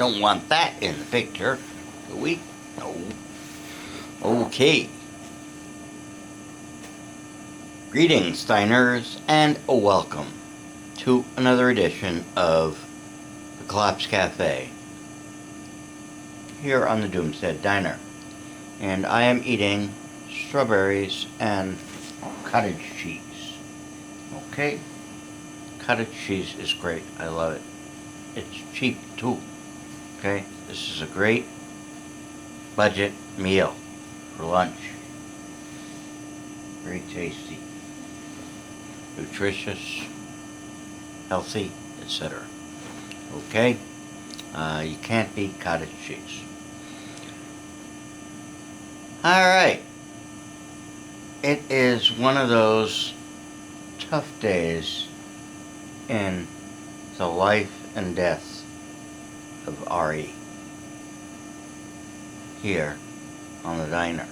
Don't want that in the picture, do we? No. Okay. Greetings, diners, and a welcome to another edition of the Collapse Cafe here on the Doomstead Diner. And I am eating strawberries and cottage cheese. Okay? Cottage cheese is great. I love it. It's cheap too. Okay? This is a great budget meal for lunch. Very tasty, nutritious, healthy, etc. Okay? You can't beat cottage cheese. Alright. It is one of those tough days in the life and death of Ari here on the diner.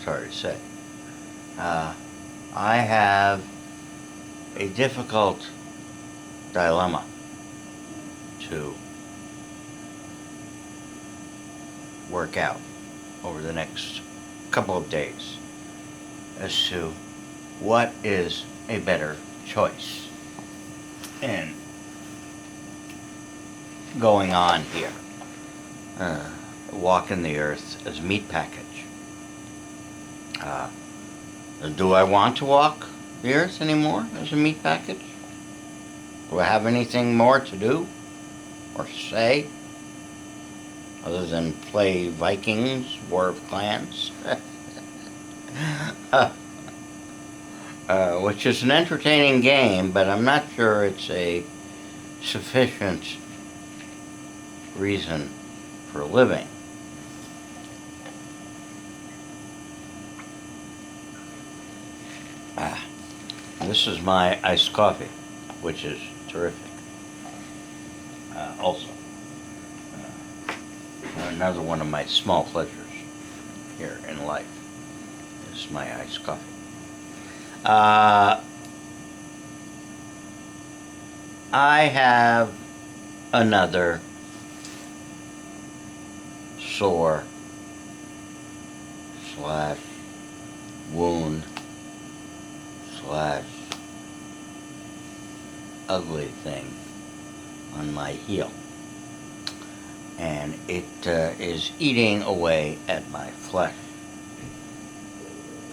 Sorry to say. I have a difficult dilemma to work out over the next couple of days as to what is a better choice in going on here. Walking the earth as a meat package. Do I want to walk the earth anymore as a meat package? Do I have anything more to do or say other than play Vikings, War of Clans? Which is an entertaining game, but I'm not sure it's a sufficient reason for living. This is my iced coffee, which is terrific. Also, another one of my small pleasures here in life is my iced coffee. I have another sore slash wound slash ugly thing on my heel, and it is eating away at my flesh,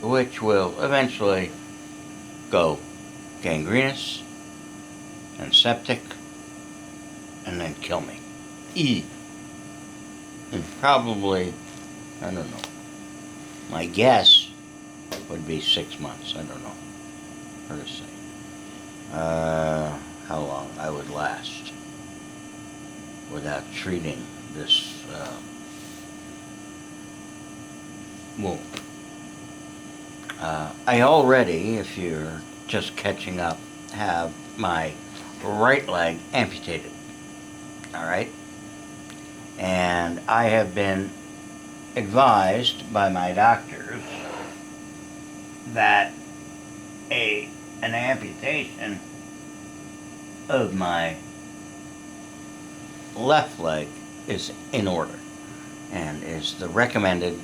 which will eventually go gangrenous and septic and then kill me. And probably, I don't know, my guess would be 6 months. I don't know. Hard to say. How long I would last without treating this wound. I already, if you're just catching up, have my right leg amputated. Alright? And I have been advised by my doctors that an amputation of my left leg is in order and is the recommended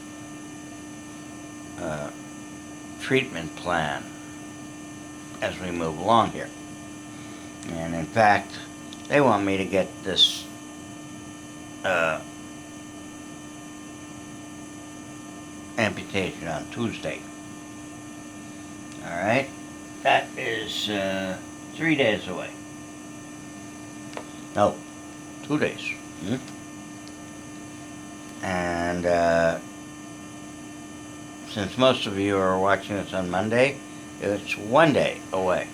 treatment plan as we move along here. And in fact, they want me to get this amputation on Tuesday. Alright? That is 3 days away. No, 2 days. And since most of you are watching this on Monday, it's 1 day away,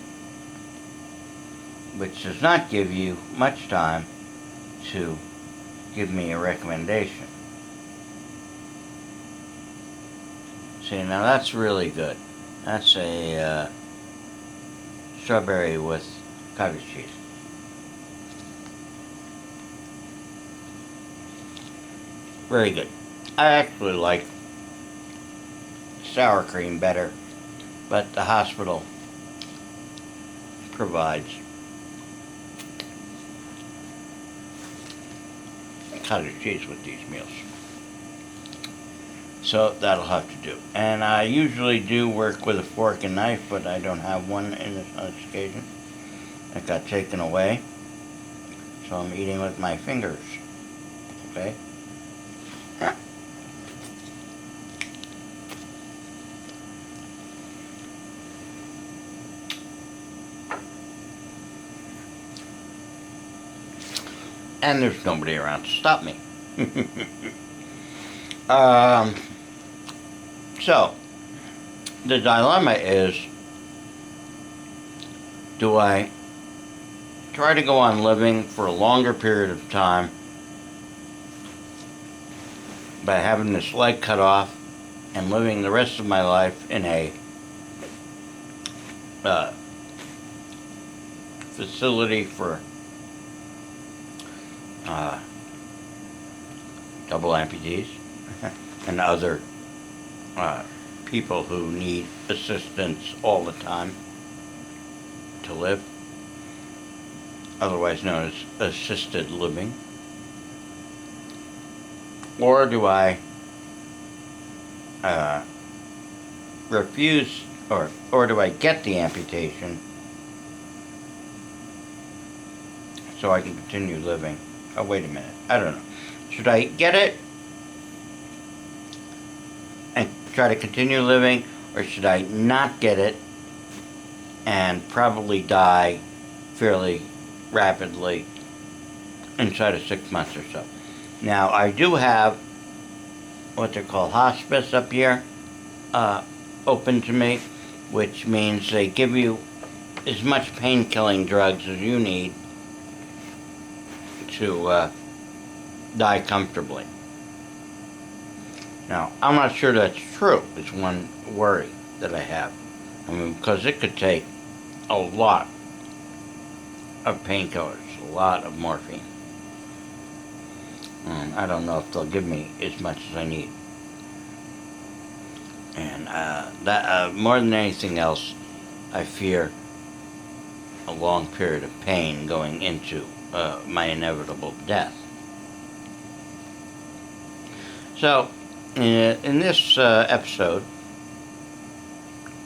which does not give you much time to give me a recommendation. See, now that's really good. That's a strawberry with cottage cheese. Very good. I actually like sour cream better, but the hospital provides cottage cheese with these meals. So that'll have to do. And I usually do work with a fork and knife, but I don't have one on this occasion. It got taken away. So I'm eating with my fingers. Okay? And there's nobody around to stop me. So, the dilemma is, do I try to go on living for a longer period of time by having this leg cut off and living the rest of my life in a facility for double amputees and other people who need assistance all the time to live, otherwise known as assisted living? Or do I refuse, or do I get the amputation so I can continue living? Oh, wait a minute. I don't know. Should I get it and try to continue living, or should I not get it and probably die fairly rapidly inside of 6 months or so? Now, I do have what they call hospice up here open to me, which means they give you as much pain-killing drugs as you need to die comfortably. Now, I'm not sure that's true. It's one worry that I have. I mean, because it could take a lot of painkillers, a lot of morphine. I don't know if they'll give me as much as I need. And that more than anything else, I fear a long period of pain going into my inevitable death. So, in this episode,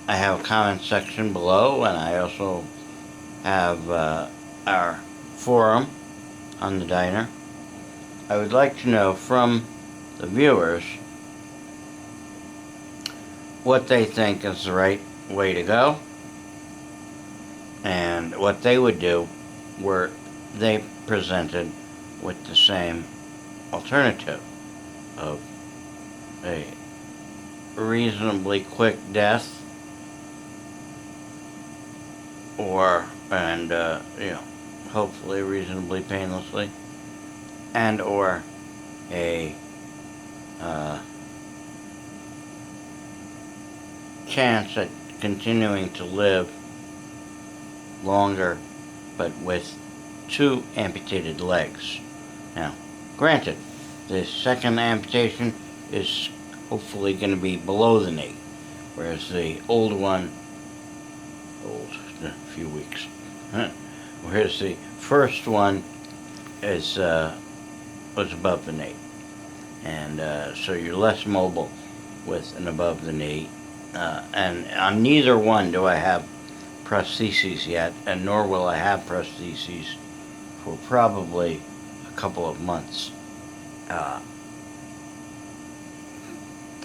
I have a comment section below, and I also have our forum on the diner. I would like to know from the viewers what they think is the right way to go and what they would do were they presented with the same alternative of a reasonably quick death and hopefully reasonably painlessly, and or a chance at continuing to live longer but with 2 amputated legs. Now, granted, the second amputation is hopefully going to be below the knee, whereas the old one, a few weeks, whereas the first one was above the knee, and so you're less mobile with an above the knee, and on neither one do I have prostheses yet, and nor will I have prostheses for probably a couple of months.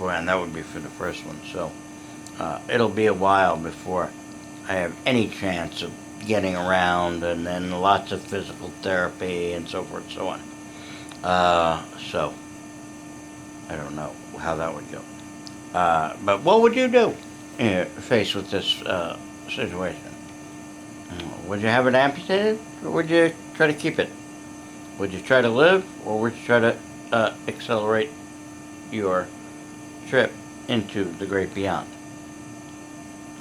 And that would be for the first one, so it'll be a while before I have any chance of getting around, and then lots of physical therapy and so forth and so on. So I don't know how that would go. But what would you do faced with this situation? Would you have it amputated, or would you try to keep it? Would you try to live, or would you try to accelerate your trip into the great beyond?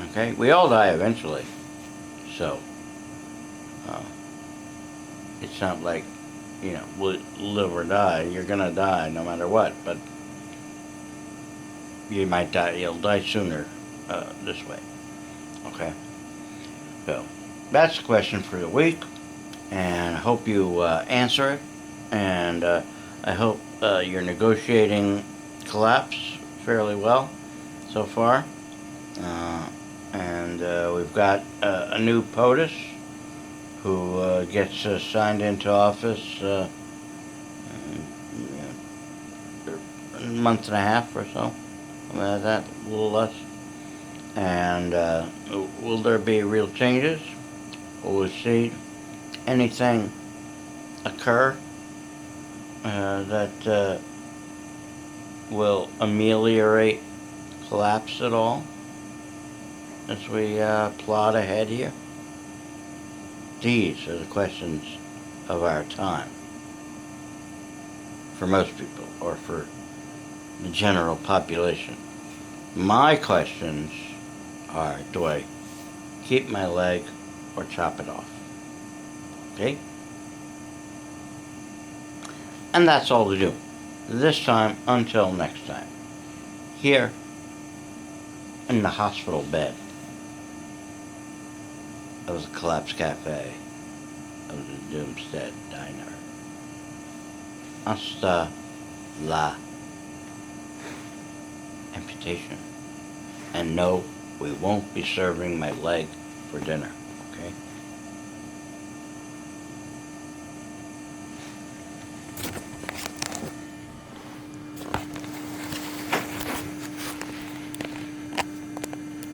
Okay, we all die eventually, so it's not like, live or die. You're gonna die no matter what, but you might die. You'll die sooner this way. Okay, so that's the question for the week, and I hope you answer it. And I hope you're negotiating collapse fairly well so far. And we've got a new POTUS who gets signed into office a month and a half or so, something like that, a little less. And will there be real changes? Will we see anything occur that will ameliorate collapse at all as we plod ahead here? These are the questions of our time for most people, or for the general population. My questions are, do I keep my leg or chop it off? Okay? And that's all to do. This time, until next time. Here, in the hospital bed of the Collapse Cafe of the Doomstead Diner. Hasta la amputation. And no, we won't be serving my leg for dinner, okay?